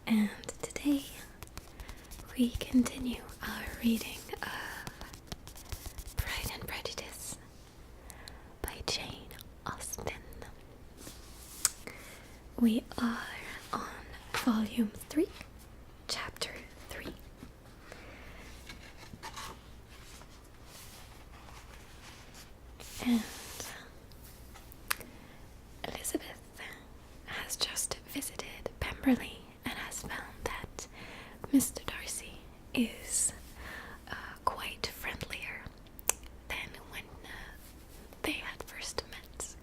And today we continue our reading of Pride and Prejudice by Jane Austen. We are on Volume 3, Chapter 3. And Elizabeth has just visited Pemberley and has found that Mr. Darcy is quite friendlier than when they had first met.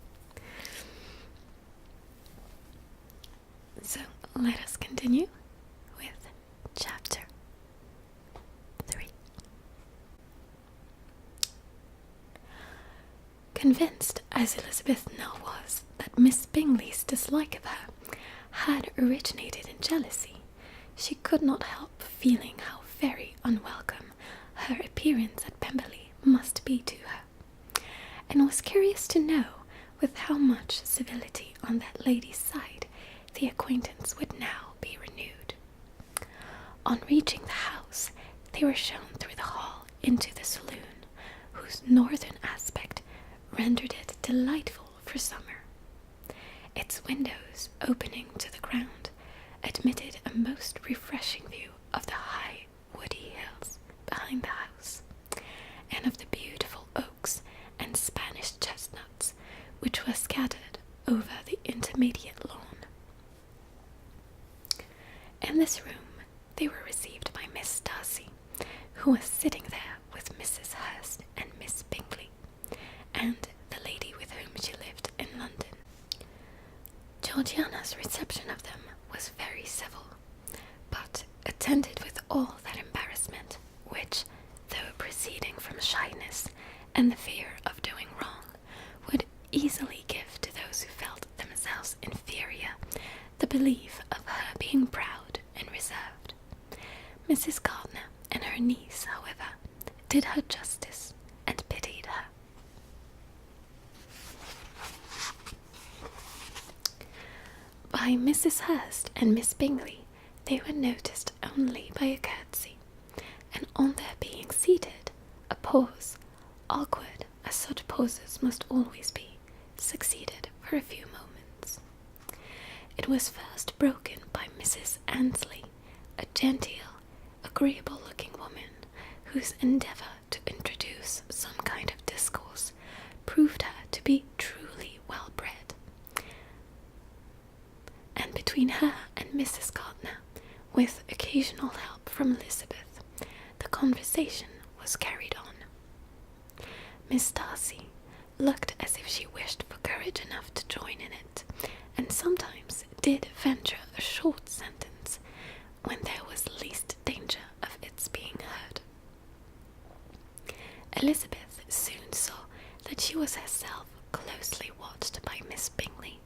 So let us continue with Chapter 3. Convinced as Elizabeth now was that Miss Bingley's dislike of her had originated in jealousy, she could not help feeling how very unwelcome her appearance at Pemberley must be to her, and was curious to know with how much civility on that lady's side the acquaintance would now be renewed. On reaching the house, they were shown through the hall into the saloon, whose northern aspect rendered it delightful for summer. Its windows, opening to the ground, admitted a most refreshing view of the high woody hills behind the house, and of the beautiful oaks and Spanish chestnuts which were scattered over the intermediate lawn. In this room they were received by Miss Darcy, who was sitting there with Mrs. Hurst and Miss Bingley, and the lady with whom she lived in London. Georgiana's reception of them was very civil, but attended with all that embarrassment which, though proceeding from shyness and the fear of doing wrong, would easily give to those who felt themselves inferior the belief of her being proud and reserved. Mrs. Gardiner and her niece, however, did her justice and pitied her. By Mrs. Hurst and Miss Bingley they were noticed only by a curtsy, and on their being seated, a pause, awkward as such pauses must always be, succeeded for a few moments. It was first broken by Mrs. Annesley, a genteel, agreeable-looking woman, whose endeavour to introduce some kind of discourse proved her to be truly well-bred. And between her and Mrs. Gardiner, with occasional help from Elizabeth, the conversation was carried on. Miss Darcy looked as if she wished for courage enough to join in it, and sometimes did venture a short sentence when there was least danger of its being heard. Elizabeth soon saw that she was herself closely watched by Miss Bingley,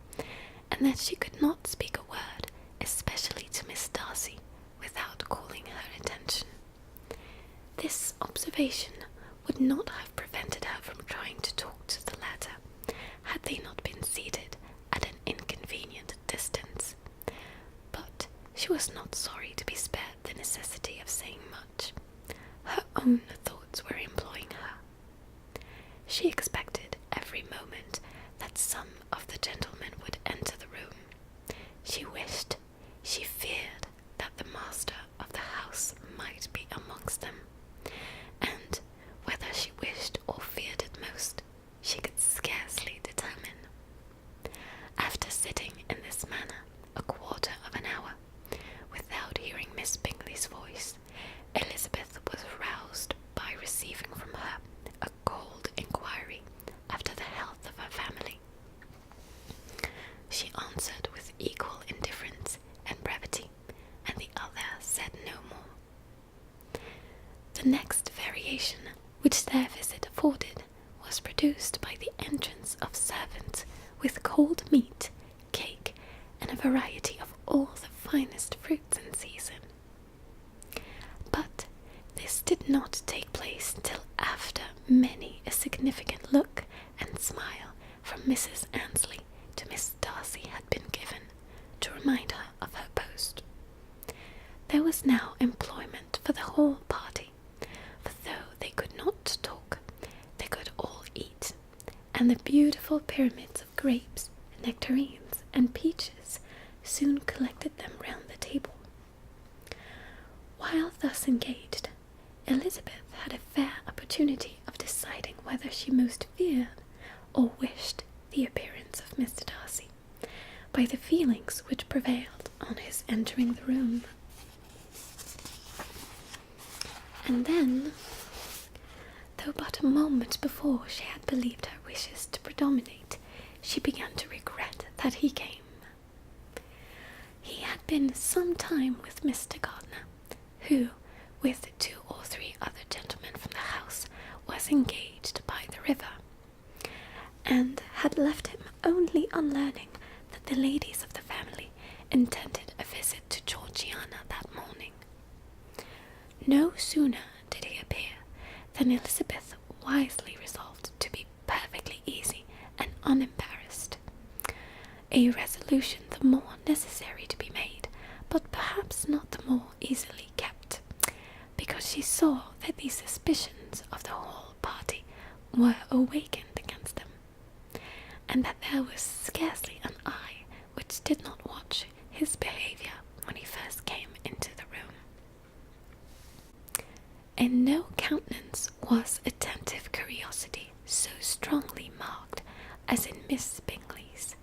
and that she could not speak a word, especially to Miss Darcy, without calling her attention. This observation would not have prevented her from trying to talk to the latter, had they not been seated at an inconvenient distance. But she was not sorry to be spared the necessity of saying much. Her own thoughts were employing her. She expected every moment that some of the gentlemen would enter the room. She wished, she feared that the master of the house might be amongst them, and whether she wished or feared it most, she could scarcely determine. After sitting in this manner a quarter of an hour, without hearing Miss Bingley's voice, Elizabeth was roused by receiving from her a cold inquiry after the health of her family. She answered with equal indifference and brevity, and the other said no more. The next variation which their visit afforded was produced by the entrance of servants with cold meat, cake, and a variety of all the finest fruits in season. But this did not take place till after many a significant look and smile from Mrs. Annesley to Miss Darcy had been given, to remind her of her post. there was now employment for the whole party, for though they could not talk, they could all eat, and the beautiful pyramids of grapes, nectarines, and peaches soon collected them round the table. While thus engaged, Elizabeth had a fair opportunity of deciding whether she most feared or wished the appearance of Mr. Darcy, by the feelings which prevailed on his entering the room. And then, though but a moment before she had believed her wishes to predominate, she began to regret that he came. He had been some time with Mr. Gardiner, who, with 2 or 3 other gentlemen from the house, was engaged by the river, and had left him only on learning that the ladies of the family intended a visit to Georgiana that morning. No sooner did he appear than Elizabeth wisely resolved to be perfectly easy and unembarrassed, a resolution the more necessary to be made, but perhaps not the more easily kept, because she saw that the suspicions of the whole party were awakened against them, and that there was scarcely an eye which did not watch his behaviour when he first came into the room. In no countenance was attentive curiosity so strongly marked as in Miss Bingley's,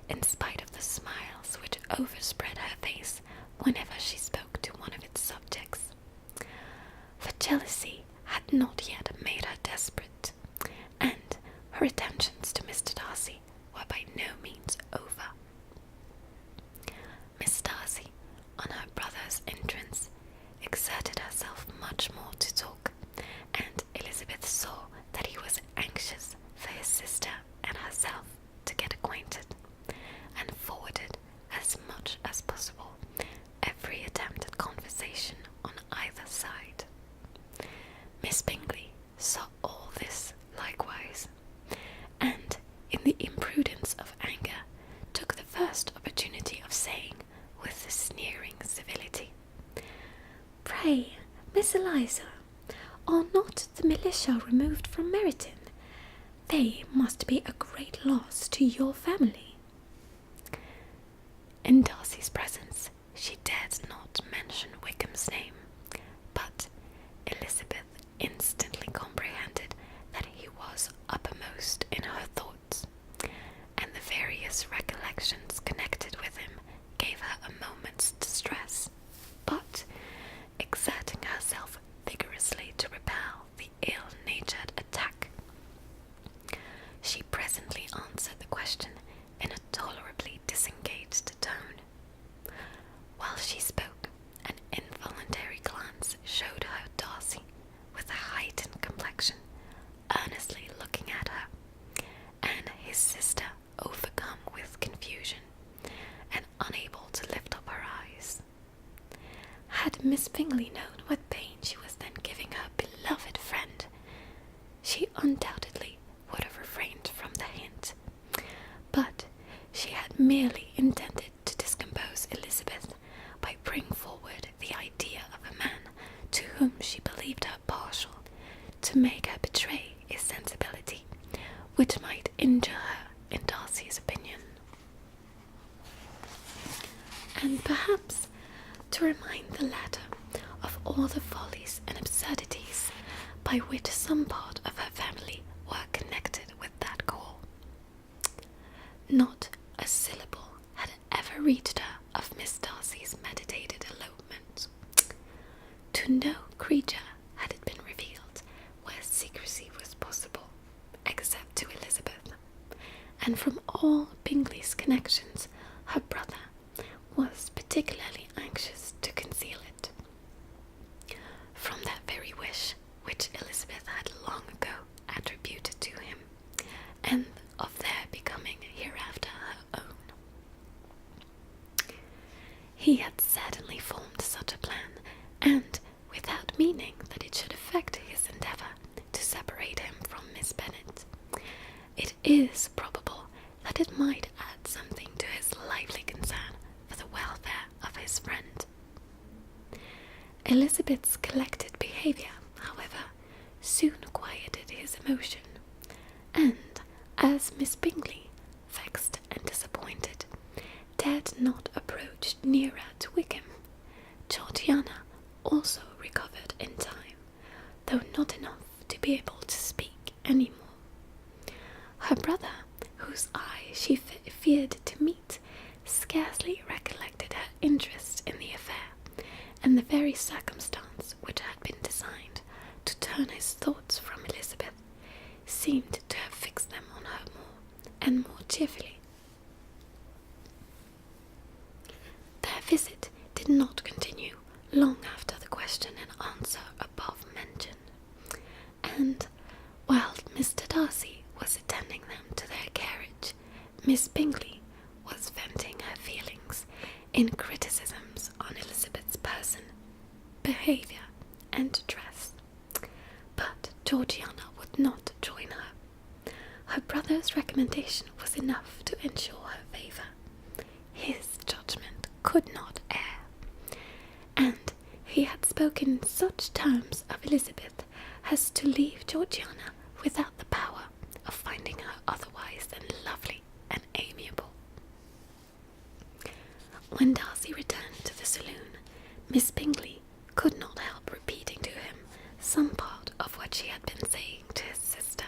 in spite of the smiles which overspread her face whenever she spoke to one of its subjects. For jealousy had not yet made her desperate, and her attentions to Mr. Darcy were by no means over. Miss Darcy, on her brother's entrance, exerted herself much more to talk, and Elizabeth saw that he was anxious for his sister and herself to get acquainted, and forwarded as much as possible every attempt at conversation on either side. Miss Bingley saw all this likewise, and, in the imprudence of anger, took the first opportunity of saying, with a sneering civility, "Pray, Miss Eliza, are not the militia removed from Meryton? They must be a great loss to your family." In Darcy's presence she dared not mention Wickham's name, but Elizabeth instantly comprehended that he was uppermost in her thoughts, and the various recollections connected with him gave her a moment's distress, but, exerting herself vigorously to repel the ill-natured attack, she presently answered the question in a tolerably disengaged tone. While she spoke, an involuntary glance showed her Darcy, with a heightened complexion, earnestly looking at her, and his sister overcome with confusion, and unable to lift up her eyes. Had Miss Bingley known what pain she was then giving her beloved friend, she undoubtedly would have refrained from the hint, but she had merely intended to discompose Elizabeth by bringing forward the idea of a man to whom she believed her partial, to make her betray a sensibility which might injure her in Darcy's opinion, and perhaps to remind the latter of all the follies and absurdities by which some part of her family were connected with that call. Not a syllable had ever reached her of Miss Darcy's meditated elopement. To no creature had it been revealed where secrecy was possible, except to Elizabeth, and from all Bingley's connections her brother was particularly anxious to conceal it. From that very wish which Elizabeth had long ago attributed to him, and of their becoming hereafter her own, he had certainly formed such a plan, and without meaning that it should affect his endeavour to separate him from Miss Bennet. It is probable that it might add something to his lively concern for the welfare of his friend. Elizabeth's collected behaviour, however, soon quieted his emotion, and as Miss Bingley, vexed and disappointed, dared not approach nearer to Wickham, Georgiana also recovered in time, though not enough to be able to speak any more. Her brother, whose eye she feared to meet, scarcely recollected her interest in the affair, and the very circumstance which had been designed to turn his thoughts from Elizabeth seemed to have fixed them on her more and more cheerfully. Their visit did not continue long after the question and answer above mentioned, and while Mr. Darcy was attending them to their carriage, Miss Bingley was venting her feelings in criticisms on Elizabeth's person, behaviour, and dress. But Georgiana would not join her. Her brother's recommendation was enough to ensure her favour. His judgment could not err, and he had spoken in such terms of Elizabeth as to leave Georgiana without the power of finding her otherwise than lovely and amiable. When Darcy returned to the saloon, Miss Bingley could not help repeating to him some part of what she had been saying to his sister.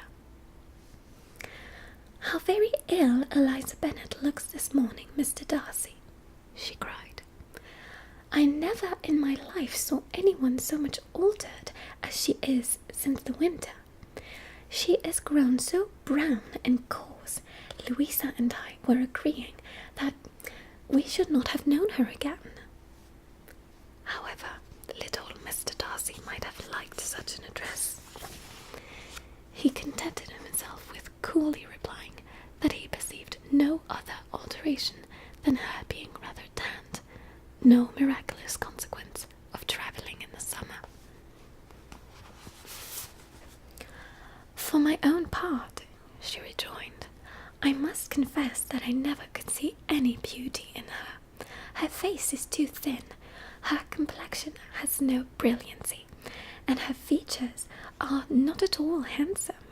"How very ill Eliza Bennet looks this morning, Mr. Darcy," she cried. "I never in my life saw anyone so much altered as she is since the winter. She is grown so brown and coarse. Louisa and I were agreeing that we should not have known her again." However little Mr. Darcy might have liked such an address, he contented himself with coolly replying that he perceived no other alteration than her being rather tanned, no miraculous consequence of travelling in the summer. "For my own part," she rejoined, "I must confess that I never could see any beauty in her. Her face is too thin, her complexion has no brilliancy, and her features are not at all handsome.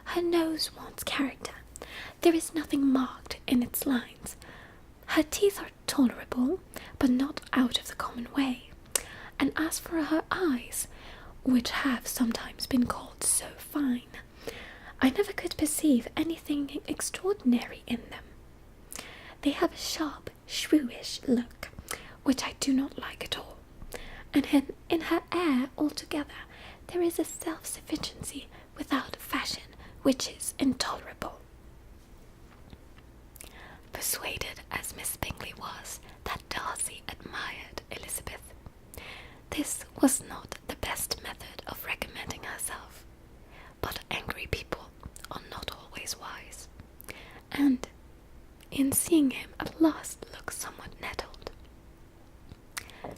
Her nose wants character. There is nothing marked in its lines. Her teeth are tolerable, but not out of the common way. And as for her eyes, which have sometimes been called so fine, I never could perceive anything extraordinary in them. They have a sharp, shrewish look, which I do not like at all, and in her air altogether there is a self-sufficiency without fashion which is intolerable." Persuaded as Miss Bingley was that Darcy admired Elizabeth, this was not the best method of recommending herself, but angry people are not always wise, and in seeing him at last look somewhat nettled,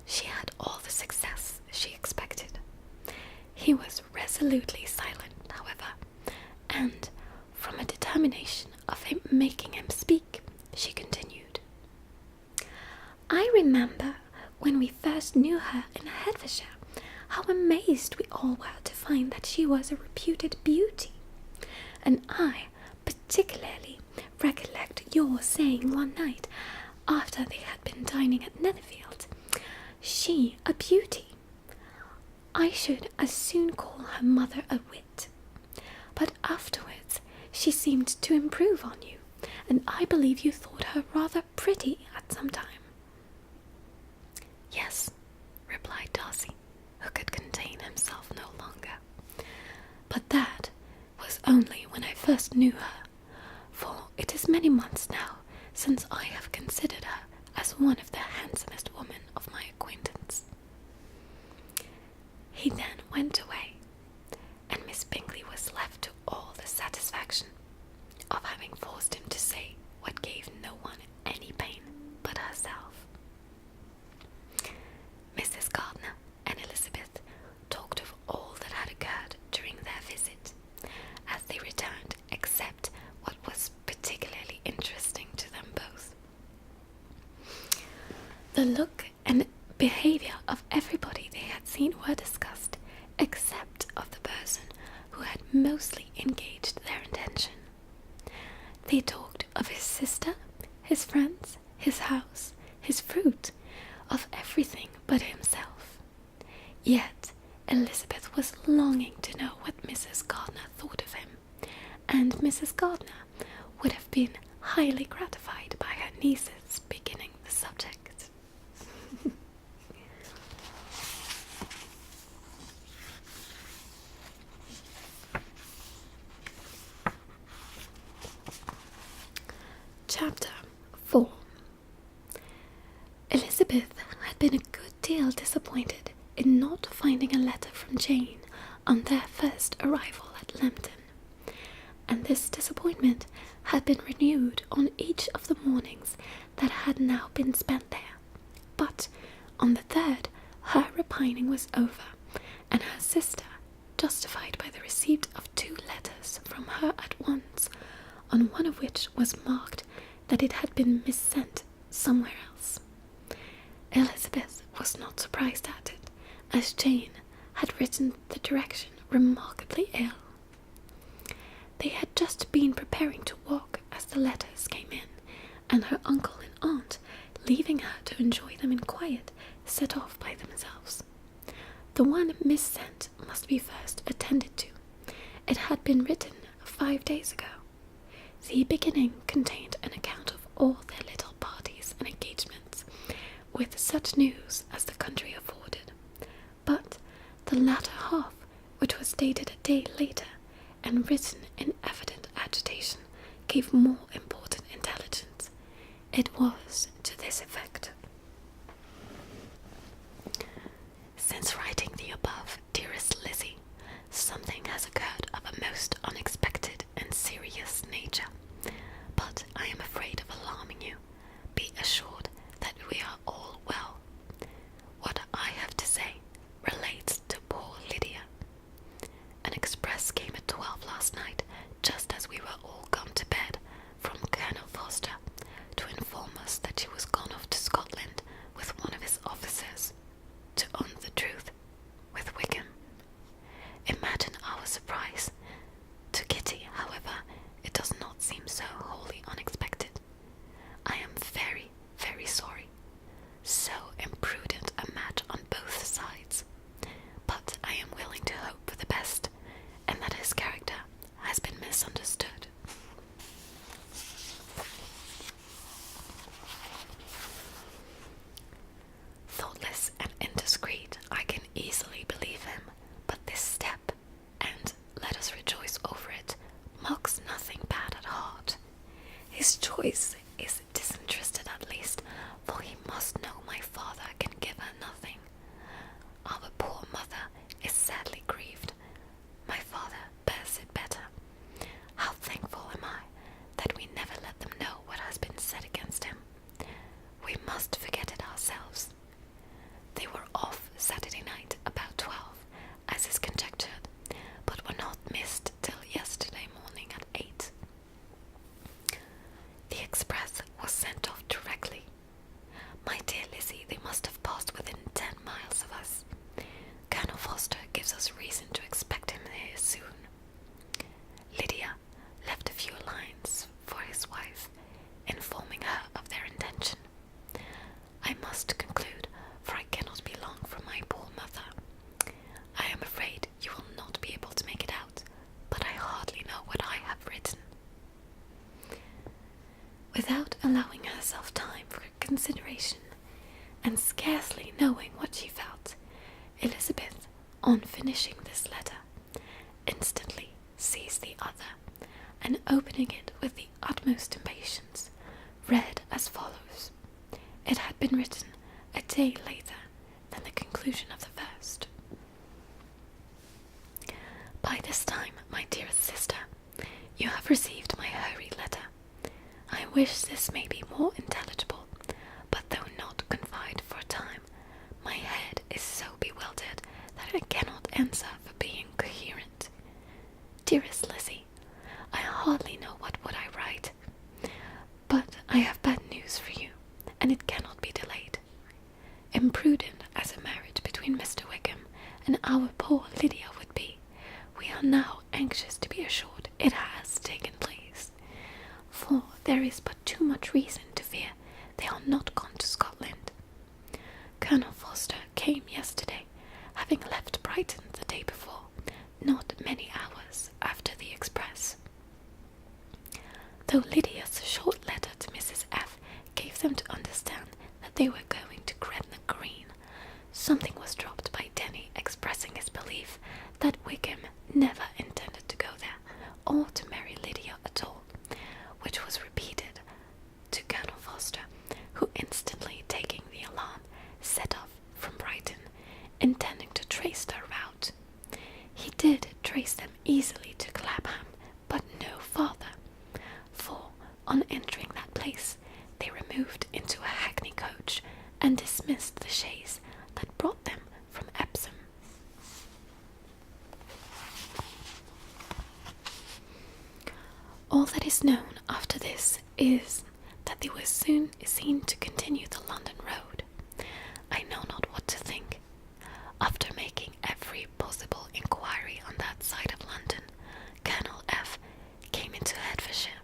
she had all the success she expected. He was resolutely silent, however, and from a determination of making him speak, she continued, "I remember when we first knew her in Hertfordshire, how amazed we all were to find that she was a reputed beauty, and I particularly recollect your saying one night, after they had been dining at Netherfield, 'She a beauty!' I should as soon call her mother a wit. But afterwards she seemed to improve on you, and I believe you thought her rather pretty at some time." "Yes," replied Darcy, who could contain himself no longer, "but that was only when I first knew her, for it is many months now since I have considered her as one of the handsomest women of my acquaintance." He then went away, and Miss Bingley was left to all the satisfaction of having forced him to say what gave no one any pain but herself. Mrs. Gardiner and Elizabeth talked of all that had occurred during their visit, as they returned, except what was particularly interesting to them both, behavior of everybody they had seen were discussed, except of the person who had mostly engaged their attention. They talked of his sister, his friends, his house, his fruit, of everything but himself. Yet Elizabeth was longing to know what Mrs. Gardner thought of him, and Mrs. Gardner would have been highly gratified by her niece's beginning the subject. Chapter 4. Elizabeth had been a good deal disappointed in not finding a letter from Jane on their first arrival at Lambton, and this disappointment had been renewed on each of the mornings that had now been spent there. But on the third, her repining was over, and her sister, justified by the receipt of 2 letters from her at once, on one of which was marked that it had been missent somewhere else. Elizabeth was not surprised at it, as Jane had written the direction remarkably ill. They had just been preparing to walk as the letters came in, and her uncle and aunt, leaving her to enjoy them in quiet, set off by themselves. The one missent must be first attended to. It had been written 5 days ago. The beginning contained an account of all their little parties and engagements, with such news as the country afforded. But the latter half, which was dated a day later, and written in evident agitation, gave more important intelligence. It was to this effect: Since writing the above, dearest Lizzie, something has occurred of a most unexpected and serious nature, but I am afraid of alarming you. Be assured that we are all well. What I have to say relates to poor Lydia. An express came at 12 last night, just as we were all gone to bed, from Colonel Foster, to inform us that she was gone off to Scotland with one of his officers, to own the truth, with Wickham. Imagine our surprise. To Kitty, however, it does not seem so wholly unexpected. I am very, very sorry. So imprudent a match on both sides. But I am willing to hope for the best, and that his character has been misunderstood. Thoughtless and indiscreet, I can easily believe him, but this step, and let us rejoice over it, marks nothing bad at heart. His choice is disinterested at least, for he must know my father can give her nothing. Our poor mother is sadly grieved. My father bears it better. How thankful am I that we never let them know what has been said against him. We must forget it ourselves. They were off Saturday night about 12, as is conjectured, but were not missed till yesterday morning at 8. The express was sent off directly. My dear Lizzie, they must have passed within 10 miles of us. Colonel Foster gives us reason to expect him here soon. Lydia left a few lines for his wife, informing her of their intention. I must conclude, for I cannot be long from my poor mother. I am afraid you will not be able to make it out, but I hardly know what I have written. Without allowing herself time for consideration, and scarcely knowing what she felt, Elizabeth, on finishing this letter, instantly seized the other, and opening it with the utmost impatience, read as follows. It had been written a day later than the conclusion of the first. By this time, my dearest sister, you have received my hurried letter. I wish this may be more intelligible, but though not confined for a time, my head is so bewildered that I cannot answer for being coherent. Dearest Lizzie, I hardly know what would I write, but I have bad news for you, and it cannot be delayed. Imprudent prudent as a marriage between Mr. Wickham and our poor Lydia would be, we are now anxious to be assured it has taken place, for there is but too much reason to fear they are not gone to Scotland. Colonel Forster came yesterday, having left Brighton the day before, not many hours after the express. Though Lydia's short letter to Mrs. F. gave them to understand that they were going to Gretna Green, something was dropped by Denny expressing his belief that Wickham never intended to go there, or to marry Lydia at all, which was repeated to Colonel Forster, who, instantly taking the alarm, set off from Brighton, intending to trace their route. He did trace them easily to Clapham, but no farther, for on entering that place they removed into a hackney coach and dismissed the chaise that brought them from Epsom. All that is known after this is that they were soon seen to continue the London road. I know not what to think. After making every possible inquiry on that side of London, Colonel F. came into Hertfordshire,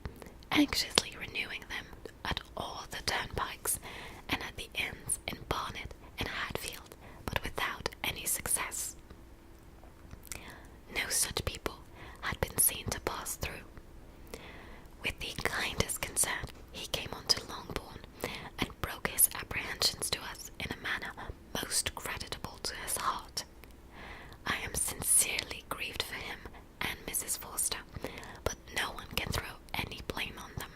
anxiously renewing them at all the turnpikes and at the inns in Barnet and Hatfield, but without any success. No such people had been seen to pass through. With the kindest concern, he came on to Longbourn, and broke his apprehensions to us in a manner most creditable to his heart. I am sincerely grieved for him and Mrs. Forster, but no one can throw any blame on them.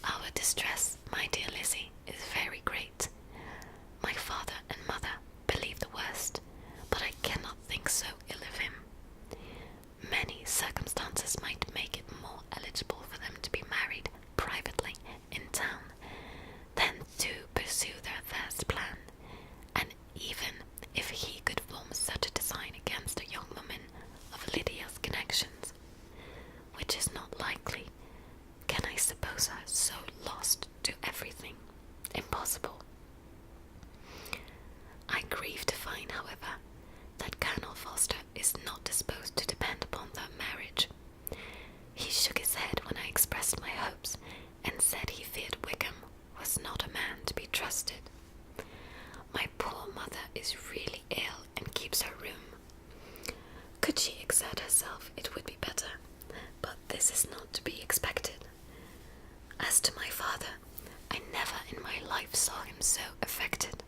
Our distress, my dear Lizzie, is very great. My father and mother believe the worst, but I cannot think so ill of him. Many circumstances might make it more eligible for them to be married privately in town than to pursue their first plan, and even if he could form such a design against a young woman of Lydia's connections, which is not likely, can I suppose her so lost to everything? Impossible. I grieve to find, however, that Colonel Forster is not disposed to depend upon their marriage. He shook his head when I expressed my hopes, and said he feared Wickham was not a man to be trusted. My poor mother is really ill and keeps her room. Could she exert herself, it would be better, but this is not to be expected. As to my father, I never in my life saw him so affected.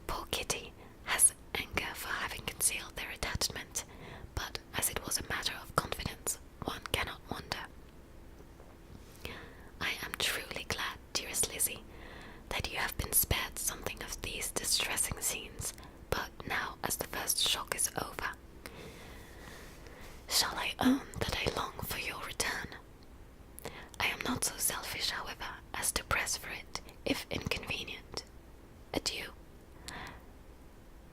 Poor Kitty has anger for having concealed their attachment, but as it was a matter of confidence, one cannot wonder. I am truly glad, dearest Lizzie, that you have been spared something of these distressing scenes, but now as the first shock is over, shall I own that I long for your return? I am not so selfish, however, as to press for it, if inconvenient. Adieu.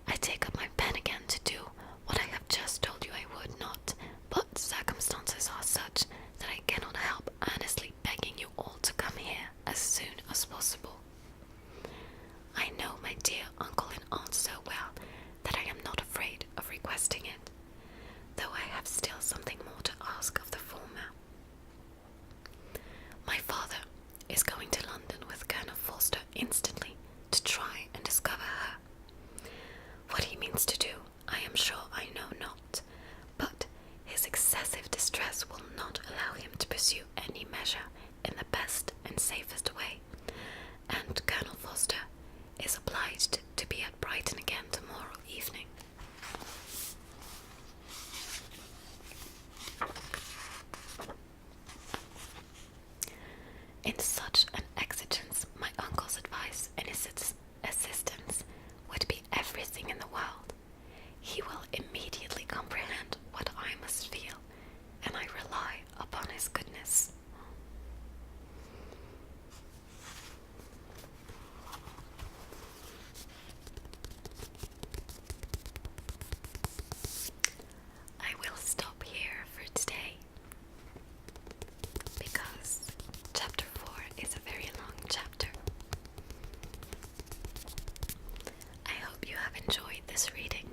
I take up my pen again to do what I have just told you I would not, but circumstances are such that I cannot help earnestly begging you all to come here as soon as possible. I know my dear uncle and aunt so well that I am not afraid of requesting it, though I have still something more to have enjoyed this reading.